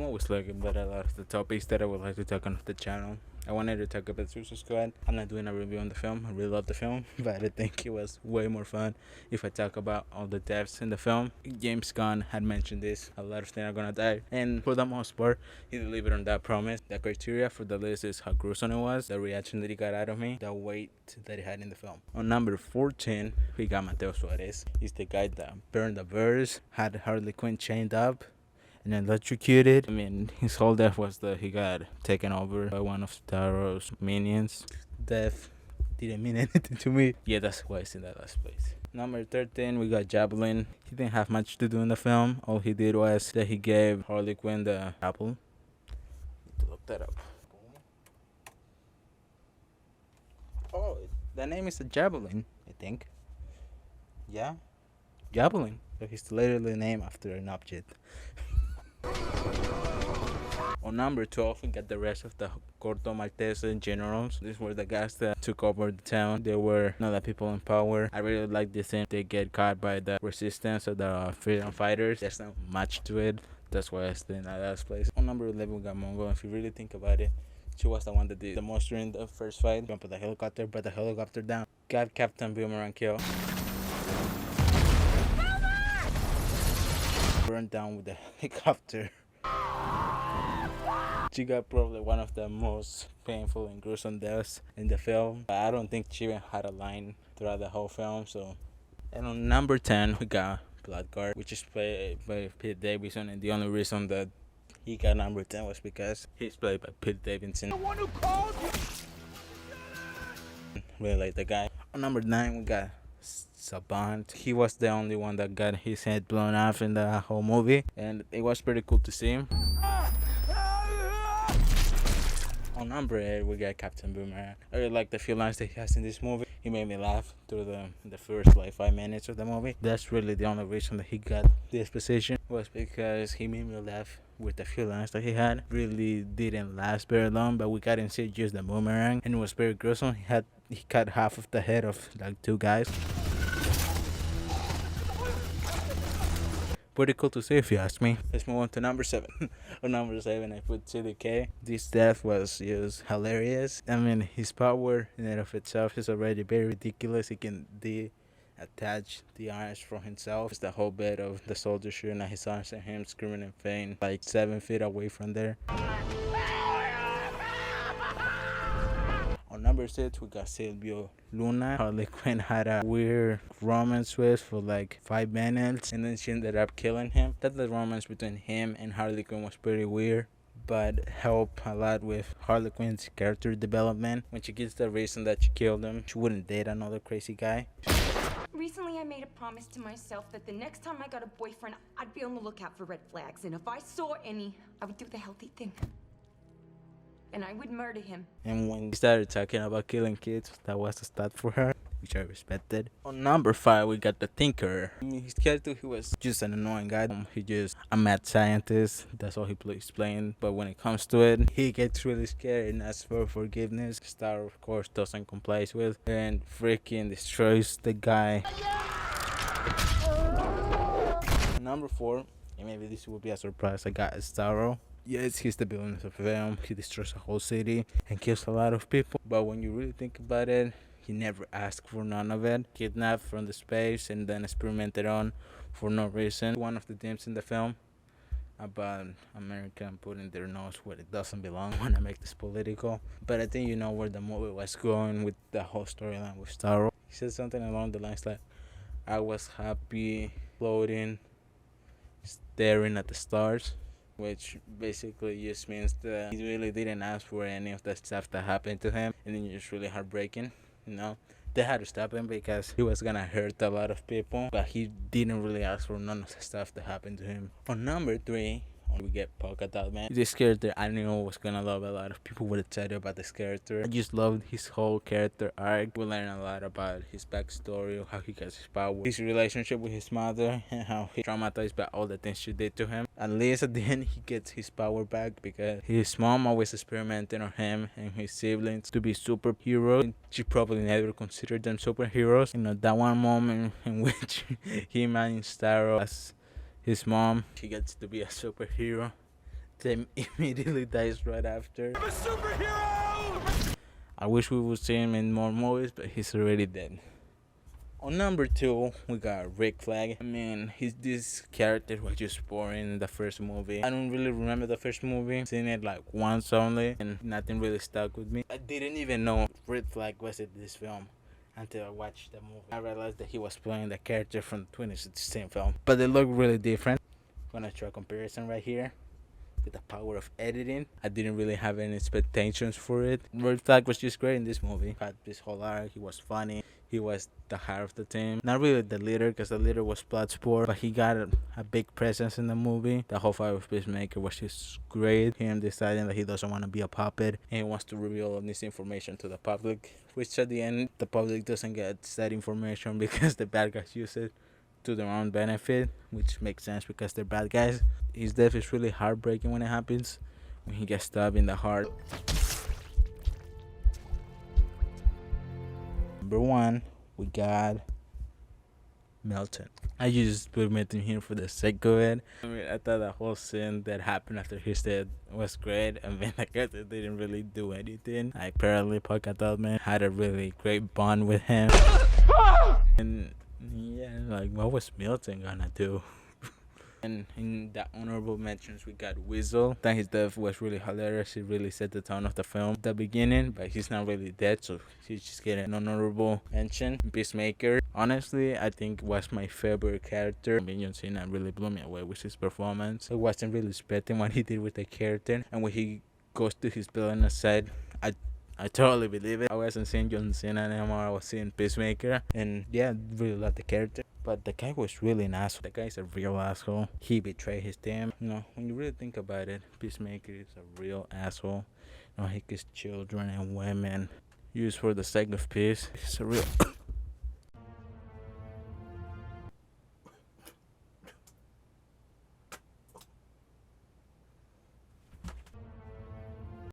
always looking at a lot of the topics that I would like to talk on the channel. I wanted to talk about Suicide Squad. I'm not doing a review on the film. I really love the film, but I think it was way more fun if I talk about all the deaths in the film. James Gunn had mentioned this. A lot of things are gonna die, and for the most part, he delivered on that promise. The criteria for the list is how gruesome it was, the reaction that he got out of me, the weight that he had in the film. On number 14, we got Mateo Suarez. He's the guy that burned the birds, had Harley Quinn chained up, and electrocuted. I mean, his whole death was that he got taken over by one of Taro's minions. Death didn't mean anything to me. Yeah, that's why it's in that last place. Number 13, we got Javelin. He didn't have much to do in the film. All he did was that he gave Harley Quinn the apple. Need to look that up. Oh, the name is a Javelin, I think. Yeah, Javelin. So he's literally named after an object. On number 12, we got the rest of the Corto Maltese generals. These were the guys that took over the town. They were not the people in power. I really like this thing. They get caught by the resistance or the freedom fighters. There's not much to it. That's why I stay in that last place. On number 11, we got Mongo. If you really think about it, she was the one that did the most during the first fight. Jumped the helicopter, brought the helicopter down. Got Captain Boomerang killed. Burned down with the helicopter. She got probably one of the most painful and gruesome deaths in the film. I don't think she even had a line throughout the whole film. So, and on number 10, we got Bloodguard, which is played by Pete Davidson, and the only reason that he got number 10 was because he's played by Pete Davidson. The one who called you. Really like the guy. On number 9, we got Savant. He was the only one that got his head blown off in the whole movie, and it was pretty cool to see him. On number 8, we got Captain Boomerang. I really like the few lines that he has in this movie. He made me laugh through the first 5 minutes of the movie. That's really the only reason that he got this position, was because he made me laugh with the few lines that he had. Really didn't last very long, but we got to see just the boomerang, and it was very gruesome. He cut half of the head of 2 guys. Pretty cool to see, if you ask me. Let's move on to number 7. On number 7, I put CDK. This death was just hilarious. I mean, his power in and of itself is already very ridiculous. He can attach the arms from himself. It's the whole bit of the soldier shooting at his arms and him screaming in pain 7 feet away from there. On number 6, we got Silvio Luna. Harley Quinn had a weird romance with for 5 minutes, and then she ended up killing him. That the romance between him and Harley Quinn was pretty weird, but helped a lot with Harley Quinn's character development. When she gets the reason that she killed him, she wouldn't date another crazy guy. Recently, I made a promise to myself that the next time I got a boyfriend, I'd be on the lookout for red flags, and if I saw any, I would do the healthy thing. And I would murder him. And when he started talking about killing kids, that was a start for her, which I respected. On number 5, we got the Thinker. I mean, his character, he was just an annoying guy. He just a mad scientist. That's all he's playing. But when it comes to it, he gets really scared and asks for forgiveness. Star, of course, doesn't comply with, and freaking destroys the guy. Number 4, and maybe this will be a surprise, I got Taro. Yes, he's the villain of the film. He destroys a whole city and kills a lot of people. But when you really think about it, he never asked for none of it. Kidnapped from the space and then experimented on for no reason. One of the themes in the film about America putting their nose where it doesn't belong. I want to make this political, but I think you know where the movie was going with the whole storyline with Taro. He said something along the lines like, I was happy floating, staring at the stars, which basically just means that he really didn't ask for any of the stuff that happened to him, and then it's just really heartbreaking, you know. They had to stop him because he was gonna hurt a lot of people, but he didn't really ask for none of the stuff that happened to him. On number 3, we get Polka Dot Man. This character I knew was gonna love. A lot of people would tell you about this character. I just loved his whole character arc. We learned a lot about his backstory, how he gets his power, his relationship with his mother, and how he traumatized by all the things she did to him. At least at the end he gets his power back because his mom always experimented on him and his siblings to be superheroes. She probably never considered them superheroes. You know, that one moment in which he managed Taro as his mom, she gets to be a superhero. Then immediately dies right after. I'm a superhero! I wish we would see him in more movies, but he's already dead. On number 2, we got Rick Flag. I mean, this character was just boring in the first movie. I don't really remember the first movie. Seen it like once only, and nothing really stuck with me. I didn't even know Rick Flag was in this film until I watched the movie. I realized that he was playing the character from the 2016 film. But they look really different. I'm gonna try a comparison right here. With the power of editing, I didn't really have any expectations for it. Red Flag was just great in this movie. Had this whole arc. He was funny. He was the heart of the team. Not really the leader, because the leader was Bloodsport, but he got a big presence in the movie. The whole fight with Peacemaker was just great. Him deciding that he doesn't want to be a puppet and he wants to reveal all this information to the public, which at the end the public doesn't get that information because the bad guys use it to their own benefit, which makes sense because they're bad guys. His death is really heartbreaking when it happens, when he gets stabbed in the heart. Number 1, we got Milton. I just put Milton here for the sake of it. I mean, I thought the whole scene that happened after his death was great. I mean, the character didn't really do anything. Apparently, Polka Dot Man had a really great bond with him. And yeah, like, what was Milton gonna do? And in the honorable mentions, we got Weasel. I think his death was really hilarious. He really set the tone of the film at the beginning, but he's not really dead, so he's just getting an honorable mention. Peacemaker, honestly, I think was my favorite character. I mean, John Cena really blew me away with his performance. I wasn't really expecting what he did with the character, and when he goes to his villainous side, I totally believe it. I wasn't seeing John Cena anymore. I was seeing Peacemaker. And yeah, I really loved the character. But the guy was really an asshole. The guy's a real asshole. He betrayed his team. You know, when you really think about it, Peacemaker is a real asshole. You know, he kills children and women used for the sake of peace. He's a real